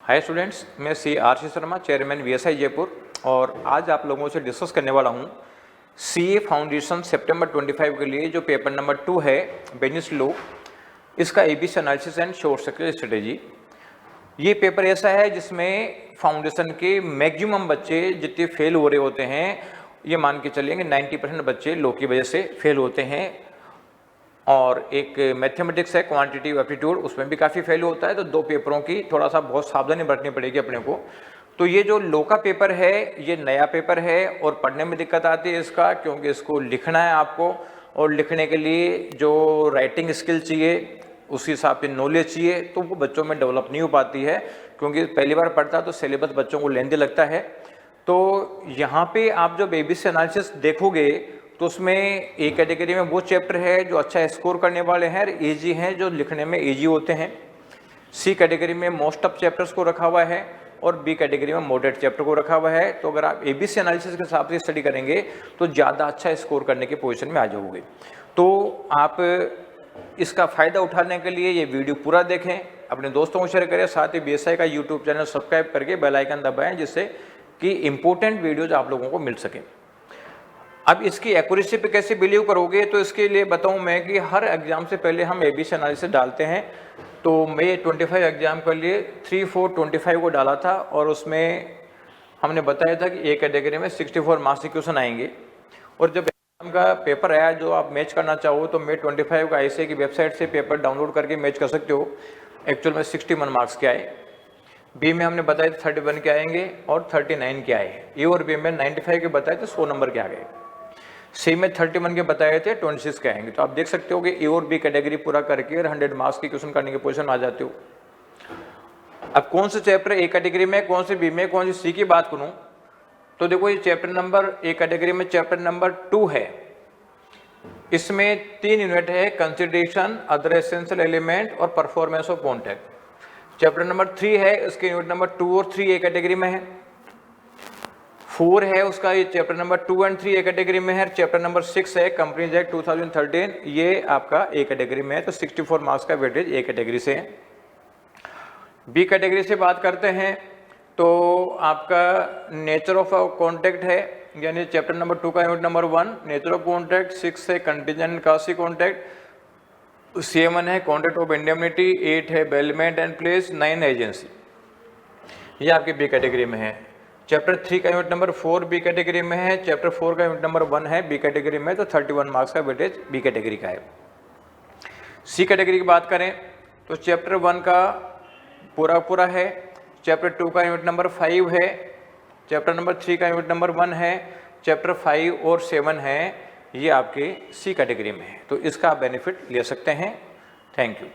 हाय students, मैं C RC Sharma, chairman VSI Jaipur, और आज आप लोगों से डिस्कस करने वाला हूं सीए फाउंडेशन सितंबर 25 के लिए जो पेपर नंबर 2 है बिजनेस लॉ, इसका ABC analysis and short circuit strategy. ये पेपर ऐसा है जिसमें फाउंडेशन के मैक्सिमम बच्चे जितने फेल हो रहे होते हैं, ये मान के चलेंगे 90% बच्चे लॉ की वजह से फेल होते हैं। और एक मैथमेटिक्स है क्वांटिटेटिव एप्टीट्यूड, उसमें भी काफ़ी फेल होता है। तो दो पेपरों की थोड़ा सा बहुत सावधानी बरतनी पड़ेगी अपने को। तो ये जो लॉ का पेपर है ये नया पेपर है और पढ़ने में दिक्कत आती है इसका, क्योंकि इसको लिखना है आपको, और लिखने के लिए जो राइटिंग स्किल चाहिए उसी हिसाब से नॉलेज चाहिए, तो वो बच्चों में डेवलप नहीं हो पाती है, क्योंकि पहली बार पढ़ता तो सिलेबस बच्चों को लेंदी लगता है। तो यहाँ पे आप जब एबीसी एनालिसिस देखोगे तो उसमें ए कैटेगरी में वो चैप्टर है जो अच्छा स्कोर करने वाले हैं और इजी हैं, जो लिखने में इजी होते हैं। सी कैटेगरी में मोस्ट ऑफ चैप्टर्स को रखा हुआ है और बी कैटेगरी में मॉडरेट चैप्टर को रखा हुआ है। तो अगर आप एबीसी एनालिसिस के हिसाब से स्टडी करेंगे तो ज़्यादा अच्छा स्कोर करने की पोजीशन में आ जाओगे। तो आप इसका फ़ायदा उठाने के लिए ये वीडियो पूरा देखें, अपने दोस्तों को शेयर करें, साथ ही बीएसआई का यूट्यूब चैनल सब्सक्राइब करके बेल आइकन दबाएं, जिससे कि इंपॉर्टेंट वीडियोज आप लोगों को मिल सके। अब इसकी एक्यूरेसी पे कैसे बिलीव करोगे, तो इसके लिए बताऊं मैं कि हर एग्जाम से पहले हम एबीसी एनालिसिस डालते हैं। तो मैं 25 एग्जाम के लिए 3, 4, 25 को डाला था और उसमें हमने बताया था कि ए कैटेगरी में 64 मार्क्स के क्वेश्चन आएंगे। और जब एग्जाम का पेपर आया जो आप मैच करना चाहो तो मैं 25 का ऐसे की वेबसाइट से पेपर डाउनलोड करके मैच कर सकते हो। एक्चुअल में 61 मार्क्स के आए। बी में हमने बताया 31 के आएंगे और 39 के आए। ए और बी में 95 के बताए थे 100 नंबर के आ गए। सी में 31 के बताए थे 26 के आएंगे। तो आप देख सकते हो कि ए और बी कैटेगरी पूरा करके और 100 मार्क्स की क्वेश्चन करने की पोजीशन में आ जाते हो। अब कौन से चैप्टर ए कैटेगरी में, कौन से बी में, कौन सी सी की बात करूं, तो देखो ये चैप्टर नंबर ए कैटेगरी में चैप्टर नंबर 2 है। इसमें 3 यूनिट है, कंसिडरेशन, अदर एसेंशियल एलिमेंट और performance of contract. Chapter number 3 है, इसके यूनिट नंबर 2 और 3 ए कैटेगरी में है। 4 है उसका, ये चैप्टर नंबर 2 और 3 ए कैटेगरी में है। चैप्टर नंबर 6 है कंपनीज एक्ट 2013, ये आपका ए कैटेगरी में है। तो 64 मार्क्स का वेटेज ए कैटेगरी से है। बी कैटेगरी से बात करते हैं तो आपका नेचर ऑफ कॉन्ट्रैक्ट है, यानी चैप्टर नंबर 2 का unit number 1 nature of contract, 6 है कंटीजेंट कासी कॉन्ट्रैक्ट, 7 है कॉन्ट्रैक्ट ऑफ इंडेमनिटी, 8 है बेलमेंट एंड प्लेस, 9 है एजेंसी। ये आपके बी कैटेगरी में है। चैप्टर 3 का यूनिट नंबर 4 बी कैटेगरी में है। चैप्टर 4 का यूनिट नंबर 1 है बी कैटेगरी में, तो 31 मार्क्स का वेटेज बी कैटेगरी का है। सी कैटेगरी की बात करें तो चैप्टर 1 का पूरा है। चैप्टर 2 का यूनिट नंबर 5 है। चैप्टर नंबर 3 का यूनिट नंबर 1 है। चैप्टर 5 और 7 है, ये आपके सी कैटेगरी में है। तो इसका आप बेनिफिट ले सकते हैं। Thank you.